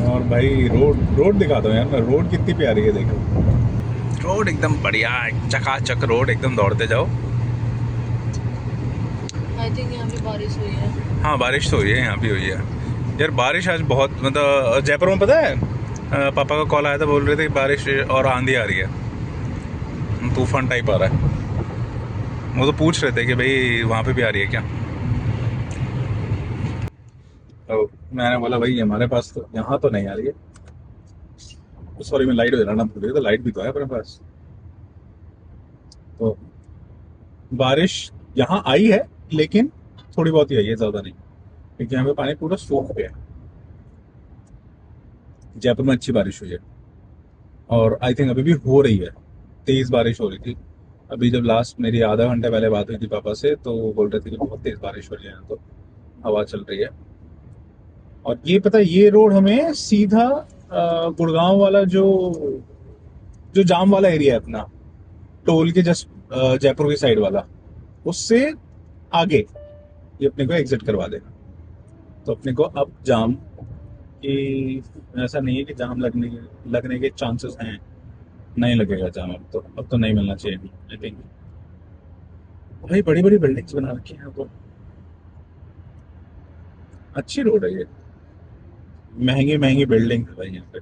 और भाई रोड दिखा दो यार, रोड कितनी प्यारी है देखो। रोड एकदम बढ़िया, चकाचक रोड, एकदम दौड़ते जाओ। आई थिंक यहाँ भी बारिश हुई है। हाँ, बारिश तो हुई है, यहाँ भी हुई है यार। बारिश आज बहुत, मतलब जयपुर में पता है, पापा का कॉल आया था, बोल रहे थे कि बारिश और आंधी आ रही है, तूफान टाइप आ रहा है। वो तो पूछ रहे थे कि भाई वहाँ पे भी आ रही है क्या। तो मैंने बोला भाई हमारे पास तो यहाँ तो नहीं आ रही है। सॉरी, मैं लाइट जलाना भूल गया, तो लाइट भी तो है अपने पास। तो बारिश यहाँ आई है, लेकिन थोड़ी बहुत ही आई है, ज़्यादा नहीं, क्योंकि यहाँ पे पानी पूरा सूख गया। जयपुर में अच्छी बारिश हुई है, और आई थिंक अभी भी हो रही है, तेज़ बारिश हो रही थी। अभी जब लास्ट मेरी आधा घंटे पहले बात हुई थी पापा से, तो वो बोल रहे थे कि बहुत तेज़ बारिश हो रही है, तो हवा चल रही है। और ये पता है, ये रोड हमें सीधा गुड़गांव वाला जो जाम वाला एरिया है अपना, टोल के जस्ट जयपुर की साइड वाला, उससे आगे ये अपने को एग्जिट करवा देगा। तो अपने को अब जाम की, ऐसा नहीं है कि जाम लगने के चांसेस हैं, नहीं लगेगा जाम। अब तो नहीं मिलना चाहिए आई थिंक। भाई बड़ी बड़ी बिल्डिंग्स बना रखी हैं, तो अच्छी रोड है ये। महंगी बिल्डिंग है भाई यहाँ पे।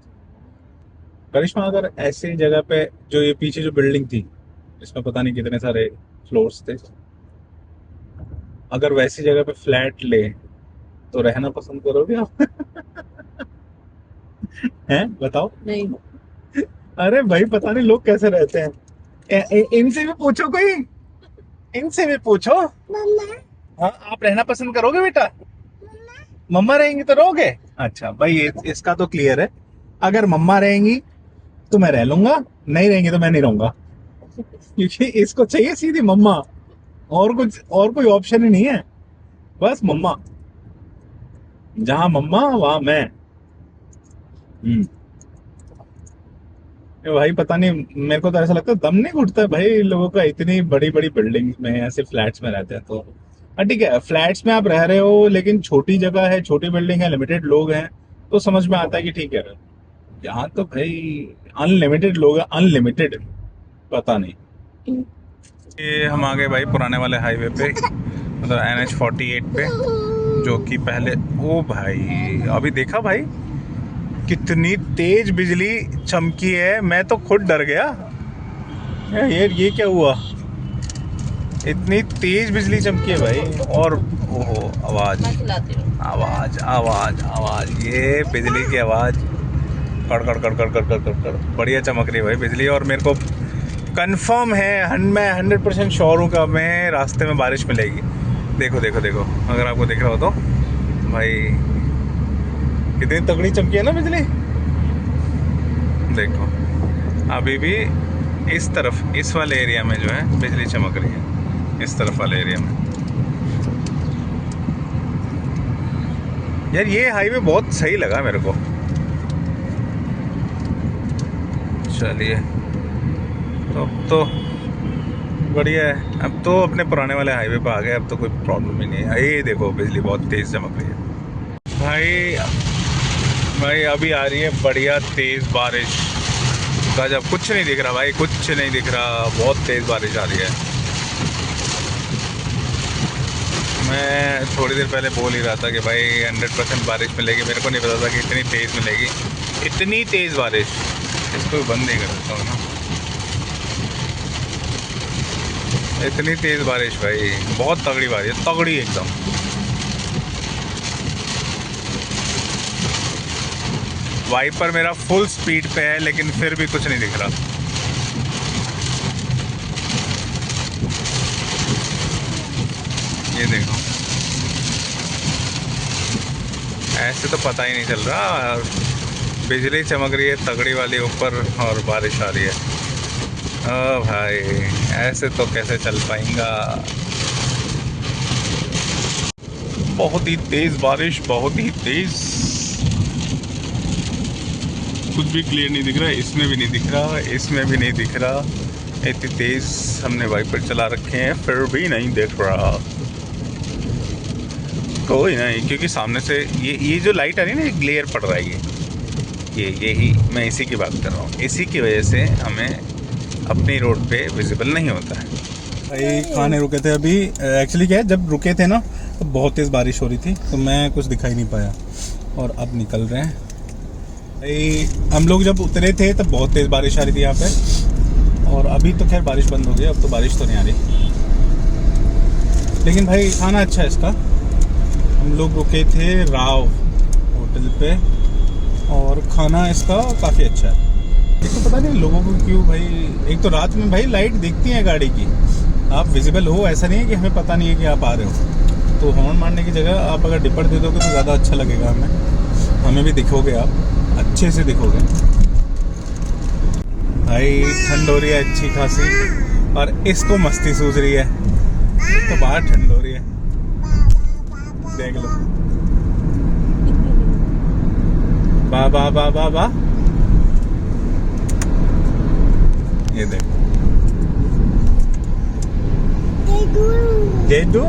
करिश्मा, अगर ऐसे जगह पे जो ये पीछे जो बिल्डिंग थी, इसमें पता नहीं कितने सारे फ्लोर्स थे। अगर वैसी जगह पे फ्लैट ले तो रहना पसंद करोगे आप? हैं बताओ। नहीं। अरे भाई पता नहीं लोग कैसे रहते हैं। इनसे भी पूछो कोई, इनसे भी पूछो। हाँ आप रहना पसंद करोगे बेटा? मम्मा रहेंगी तो रहोगे? अच्छा भाई इसका तो क्लियर है, अगर मम्मा रहेंगी तो मैं रह लूंगा, नहीं रहेंगी तो मैं नहीं रहूंगा, क्योंकि इसको चाहिए सीधी मम्मा। और कुछ और कोई ऑप्शन ही नहीं है, बस मम्मा। जहां मम्मा वहां मैं। हम्म। ये भाई पता नहीं, मेरे को तो ऐसा लगता है दम नहीं घुटता है भाई लोगों का, इतनी बड़ी बड़ी बिल्डिंग में ऐसे फ्लैट्स में रहते हैं तो। हाँ ठीक है, फ्लैट्स में आप रह रहे हो लेकिन छोटी जगह है, छोटी बिल्डिंग है, लिमिटेड लोग हैं, तो समझ में आता है कि ठीक है। यहाँ तो भाई अनलिमिटेड लोग हैं, अनलिमिटेड, पता नहीं। ये हम आ गए भाई पुराने वाले हाईवे पे, मतलब NH 48 पे, जो कि पहले, ओ भाई अभी देखा भाई कितनी तेज बिजली चमकी है, मैं तो खुद डर गया। ये क्या हुआ, इतनी तेज बिजली चमकी है भाई। और ओहो आवाज मैं खिलाती हूँ। आवाज आवाज आवाज, ये बिजली की आवाज, कड़ कड़ कड़ कड़ कड़ कड़ कड़ कड़, बढ़िया चमक रही है भाई बिजली। और मेरे को कंफर्म है, मैं 100% श्योर हूँ कि हमें रास्ते में बारिश मिलेगी। देखो देखो देखो, अगर आपको दिख रहा हो तो भाई कितनी तगड़ी चमकी है ना बिजली। देखो अभी भी इस तरफ, इस वाले एरिया में जो है बिजली चमक रही है, इस तरफ वाले एरिया में। यार ये हाईवे बहुत सही लगा मेरे को। चलिए तो अब तो बढ़िया है, अब तो अपने पुराने वाले हाईवे पे आ गए, अब तो कोई प्रॉब्लम ही नहीं है। ये देखो बिजली बहुत तेज चमक रही है भाई। भाई अभी आ रही है बढ़िया तेज बारिश, गजब, कुछ नहीं दिख रहा भाई, कुछ नहीं दिख रहा, बहुत तेज बारिश आ रही है। मैं थोड़ी देर पहले बोल ही रहा था कि भाई 100% बारिश मिलेगी, मेरे को नहीं पता था कि इतनी तेज मिलेगी, इतनी तेज बारिश। इसको भी बंद नहीं कर देता हूँ ना, इतनी तेज बारिश भाई, बहुत तगड़ी बारिश, तगड़ी एकदम। वाइपर मेरा फुल स्पीड पे है लेकिन फिर भी कुछ नहीं दिख रहा। ये देखो, ऐसे तो पता ही नहीं चल रहा, बिजली चमक रही है तगड़ी वाली ऊपर और बारिश आ रही है। ओ भाई ऐसे तो कैसे चल पाएगा। बहुत ही तेज बारिश, बहुत ही तेज, कुछ भी क्लियर नहीं दिख रहा है, इसमें भी नहीं दिख रहा, इसमें भी नहीं दिख रहा, इतनी तेज हमने वाइपर चला रखे हैं फिर भी नहीं दिख रहा। कोई नहीं, क्योंकि सामने से ये जो लाइट आ रही है ना, ग्लेयर पड़ रहा है, यही मैं इसी की बात कर रहा हूँ, इसी की वजह से हमें अपनी रोड पे विजिबल नहीं होता है भाई। खाने रुके थे अभी, एक्चुअली क्या है, जब रुके थे ना तो बहुत तेज़ बारिश हो रही थी तो मैं कुछ दिखाई नहीं पाया, और अब निकल रहे हैं भाई। हम लोग जब उतरे थे तब बहुत तेज़ बारिश आ रही थी यहाँ पे, और अभी तो खैर बारिश बंद हो गई, अब तो बारिश तो नहीं आ रही। लेकिन भाई खाना अच्छा है इसका। हम लोग रुके थे राव होटल पे, और खाना इसका काफ़ी अच्छा है। एक तो पता नहीं लोगों को क्यों भाई, एक तो रात में भाई लाइट दिखती है गाड़ी की, आप विजिबल हो, ऐसा नहीं है कि हमें पता नहीं है कि आप आ रहे हो, तो हॉर्न मारने की जगह आप अगर डिपर दे दोगे तो ज़्यादा अच्छा लगेगा हमें भी दिखोगे, आप अच्छे से दिखोगे भाई। ठंड हो रही है अच्छी खासी, और इसको मस्ती सूझ रही है, तो बाहर ठंड हो रही है, देख लो। बा बा बा बा बा, ये देखो डेडू,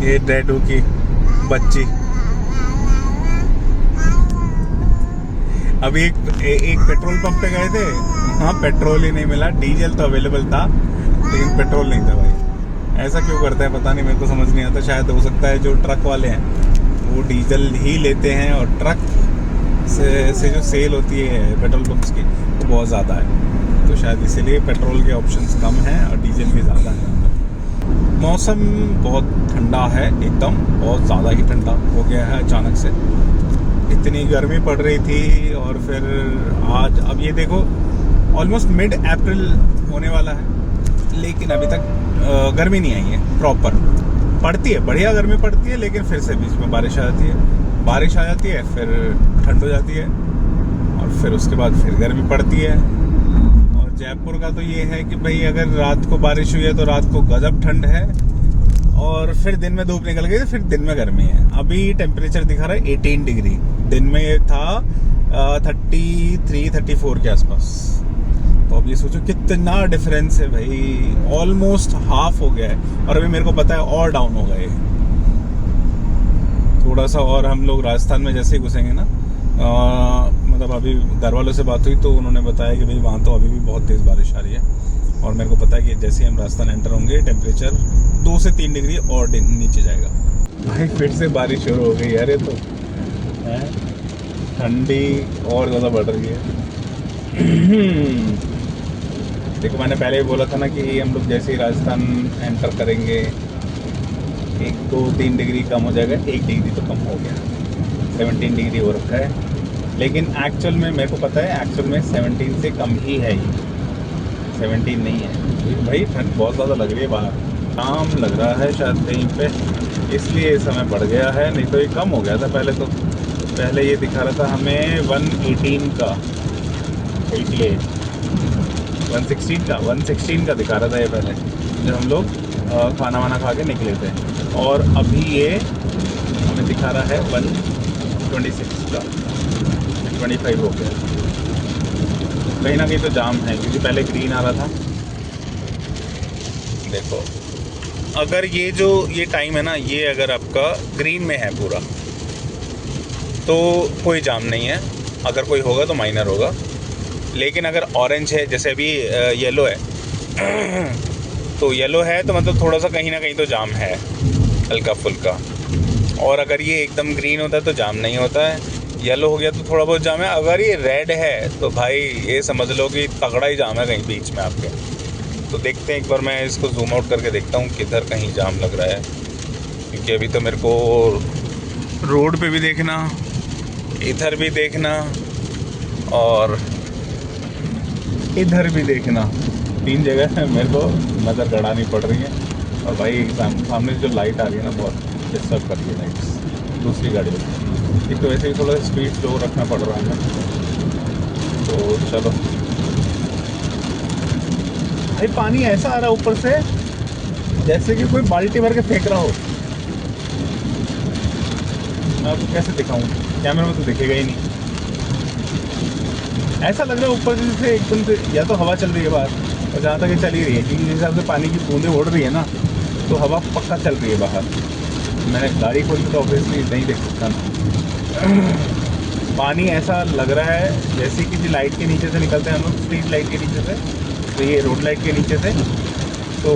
ये डेडू की बच्ची। अभी एक पेट्रोल पंप पे गए थे, हाँ पेट्रोल ही नहीं मिला, डीजल तो अवेलेबल था लेकिन पेट्रोल नहीं था भाई। ऐसा क्यों करता है पता नहीं, मेरे को समझ नहीं आता। शायद हो सकता है जो ट्रक वाले हैं वो डीजल ही लेते हैं, और ट्रक से जो सेल होती है पेट्रोल पंप्स की वो बहुत ज़्यादा है, तो शायद इसीलिए पेट्रोल के ऑप्शंस कम हैं और डीजल भी ज़्यादा है। मौसम बहुत ठंडा है, एकदम बहुत ज़्यादा ही ठंडा हो गया है अचानक से। इतनी गर्मी पड़ रही थी और फिर आज अब ये देखो ऑलमोस्ट मिड अप्रैल होने वाला है, लेकिन अभी तक गर्मी नहीं आई है प्रॉपर। पड़ती है, बढ़िया गर्मी पड़ती है, लेकिन फिर से बीच में बारिश आ जाती है, फिर ठंड हो जाती है और फिर उसके बाद फिर गर्मी पड़ती है। और जयपुर का तो ये है कि भाई अगर रात को बारिश हुई है तो रात को गजब ठंड है और फिर दिन में धूप निकल गई तो फिर दिन में गर्मी है। अभी टेम्परेचर दिखा रहा है 18 डिग्री, दिन में ये था 33-34 के आसपास। तो अब ये सोचो कितना डिफरेंस है भाई, ऑलमोस्ट हाफ हो गया है। और अभी मेरे को पता है और डाउन होगा ये थोड़ा सा। और हम लोग राजस्थान में जैसे ही घुसेंगे ना, मतलब अभी घर वालों से बात हुई तो उन्होंने बताया कि भाई वहाँ तो अभी भी बहुत तेज़ बारिश आ रही है। और मेरे को पता है कि जैसे ही हम राजस्थान एंटर होंगे टेम्परेचर 2 से 3 डिग्री और नीचे जाएगा। भाई फिर से बारिश शुरू हो गई यार, ये तो ठंडी और ज़्यादा बढ़ रही है। देखो मैंने पहले ही बोला था ना कि हम लोग जैसे ही राजस्थान एंटर करेंगे 1-2-3 डिग्री कम हो जाएगा। 1 डिग्री तो कम हो गया, 17 डिग्री हो रखा है। लेकिन एक्चुअल में मेरे को पता है एक्चुअल में 17 से कम ही है, ये 17 नहीं है। भाई ठंड बहुत ज़्यादा लग रही है बाहर, शाम लग रहा है शायद कहीं पे, इसलिए समय बढ़ गया है। नहीं तो ये कम हो गया था पहले। तो पहले ये दिखा रहा था हमें 118 का, 88 116 का दिखा रहा था ये पहले, जब हम लोग खाना वाना खा के निकले थे। और अभी ये हमें दिखा रहा है 126 का, 25 हो गया। कहीं ना कहीं तो जाम है, क्योंकि पहले ग्रीन आ रहा था। देखो अगर ये टाइम है ना, ये अगर आपका ग्रीन में है पूरा तो कोई जाम नहीं है, अगर कोई होगा तो माइनर होगा। लेकिन अगर ऑरेंज है, जैसे अभी येलो है तो येलो है तो मतलब थोड़ा सा कहीं ना कहीं तो जाम है, हल्का फुल्का। और अगर ये एकदम ग्रीन होता है तो जाम नहीं होता है, येलो हो गया तो थोड़ा बहुत जाम है। अगर ये रेड है तो भाई ये समझ लो कि तगड़ा ही जाम है कहीं बीच में आपके। तो देखते हैं, एक बार मैं इसको जूम आउट करके देखता हूँ किधर कहीं जाम लग रहा है, क्योंकि अभी तो मेरे को रोड पे भी देखना, इधर भी देखना और इधर भी देखना, 3 जगह मेरे को नज़र गड़ानी पड़ रही है। और भाई सामने जो लाइट आ रही है ना, बहुत डिस्टर्ब कर रही है लाइट्स दूसरी गाड़ी में। एक तो वैसे ही थोड़ा स्पीड स्लो रखना पड़ रहा है, तो चलो। भाई पानी ऐसा आ रहा है ऊपर से जैसे कि कोई बाल्टी भर के फेंक रहा हो। मैं आपको कैसे दिखाऊं, कैमरे में तो दिखेगा ही नहीं। ऐसा लग रहा है ऊपर से एकदम से, या तो हवा चल रही है बाहर, और जहाँ तक ये चल ही रही है, क्योंकि जिस हिसाब से पानी की बूंदें उड़ रही है ना, तो हवा पक्का चल रही है बाहर। मैंने गाड़ी खोली तो ऑब्वियसली नहीं देख सकता ना। पानी ऐसा लग रहा है जैसे किसी लाइट के नीचे से निकलते हैं हम लोग, स्ट्रीट लाइट के नीचे से, तो ये रोड लाइट के नीचे से, तो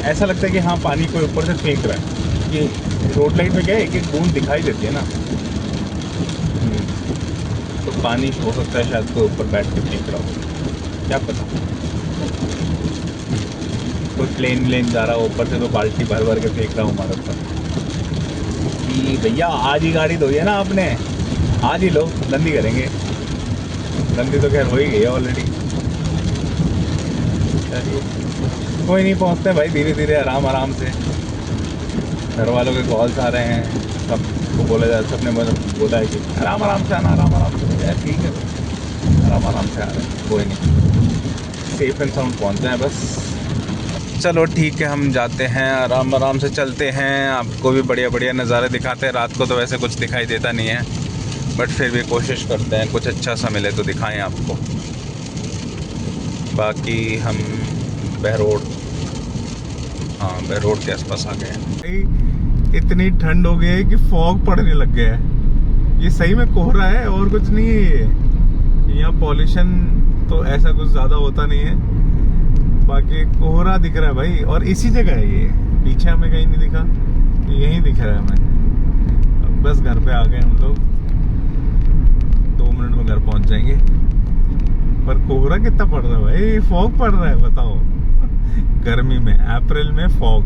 ऐसा लगता है कि हाँ पानी कोई ऊपर से फेंक रहा है। ये रोड लाइट में क्या है, एक एक बूंद दिखाई देती है ना, तो पानी हो सकता है शायद कोई ऊपर बैठ के फेंक रहा हो, क्या पता। कोई प्लेन जा रहा हो ऊपर से तो बाल्टी भर भर के फेंक रहा हूँ हमारे ऊपर कि भैया आज ही गाड़ी धोई है ना आपने, आज ही लो, गंदी करेंगे। गंदी तो खैर हो ही गई है ऑलरेडी। चलिए कोई नहीं, पहुँचते हैं भाई धीरे धीरे, आराम आराम से। घर वालों के कॉल्स आ रहे हैं, सबको बोला जाए, सबने बोला है कि आराम आराम से आना, आराम आराम से। ठीक है, आराम आराम से आ रहे हैं, कोई नहीं, सेफ एंड साउंड पहुँच जाए बस। चलो ठीक है, हम जाते हैं, आराम आराम से चलते हैं, आपको भी बढ़िया बढ़िया नज़ारे दिखाते हैं। रात को तो वैसे कुछ दिखाई देता नहीं है, बट फिर भी कोशिश करते हैं कुछ अच्छा सा मिले तो दिखाएं आपको। बाकी हम बहरोड, हाँ बहरोड के आसपास आ गए हैं। इतनी ठंड हो गई है कि फॉग पड़ने लग गया है। ये सही में कोहरा है और कुछ नहीं है। यहाँ पॉल्यूशन तो ऐसा कुछ ज़्यादा होता नहीं है, बाकी कोहरा दिख रहा है भाई। और इसी जगह है ये, पीछे हमें कहीं नहीं दिखा, यहीं दिख रहा है हमें। अब बस घर पे आ गए हम लोग, 2 मिनट में घर पहुंच जाएंगे। पर कोहरा कितना पड़ रहा है भाई, फॉग पड़ रहा है, बताओ। गर्मी में, अप्रैल में फॉग।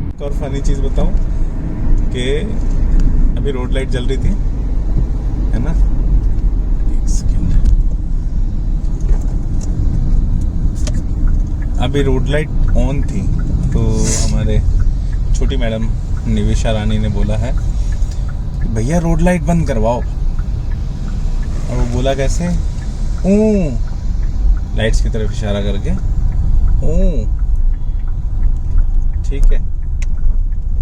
एक और फनी चीज बताऊं कि अभी रोड लाइट जल रही थी, है ना। एक सेकेंड, अभी रोड लाइट ऑन थी तो हमारे छोटी मैडम निवेशा रानी ने बोला है कि भैया रोड लाइट बंद करवाओ। और वो बोला कैसे, लाइट्स की तरफ इशारा करके, ठीक है।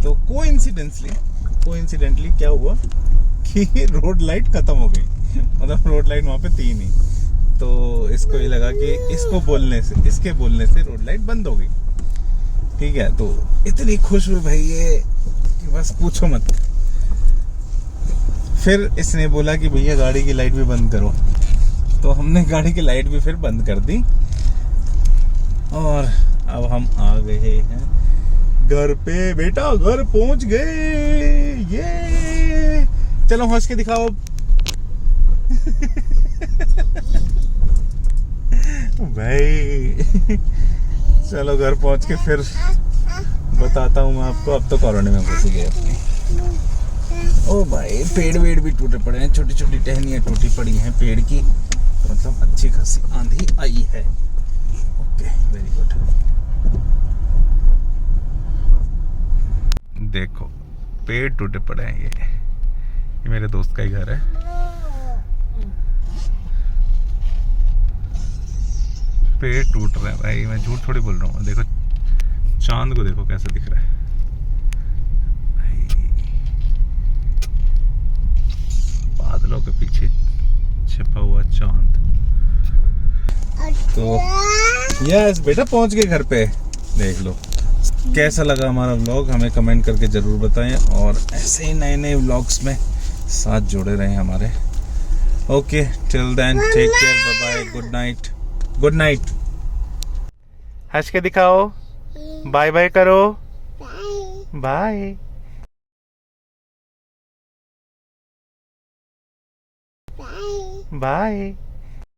तो कोइंसिडेंटली क्या हुआ कि रोड लाइट खत्म हो गई, मतलब रोड लाइट वहां पे थी नहीं। तो इसको ये लगा कि इसके बोलने से रोड लाइट बंद हो गई, ठीक है। तो इतनी खुश हुई भाई ये कि बस पूछो मत। फिर इसने बोला कि भैया गाड़ी की लाइट भी बंद करो, तो हमने गाड़ी की लाइट भी फिर बंद कर दी। और अब हम आ गए हैं घर पे। बेटा घर पहुंच गए, ये चलो हंस के दिखाओ। भाई चलो घर पहुंच के फिर बताता हूँ मैं आपको। अब तो कोरोना में घुस गए अपने। ओ भाई पेड़ वेड़ भी टूटे पड़े हैं, छोटी छोटी टहनियाँ टूटी पड़ी हैं पेड़ की, तो मतलब अच्छी खासी आंधी आई है। Okay, very good. देखो पेड़ टूटे पड़े हैं, ये मेरे दोस्त का ही घर है। पेड़ टूट रहे हैं भाई, मैं झूठ थोड़ी बोल रहा हूँ। देखो चांद को देखो कैसा दिख रहा है भाई, बादलों के पीछे छिपा हुआ चांद। तो यस बेटा पहुंच गए घर पे। देख लो कैसा लगा हमारा व्लॉग, हमें कमेंट करके जरूर बताएं, और ऐसे ही नए नए व्लॉग्स में साथ जुड़े रहें हमारे। Okay, till then take care, bye bye, good night. Good night. हंस के दिखाओ, बाय बाय करो, बाय बाय।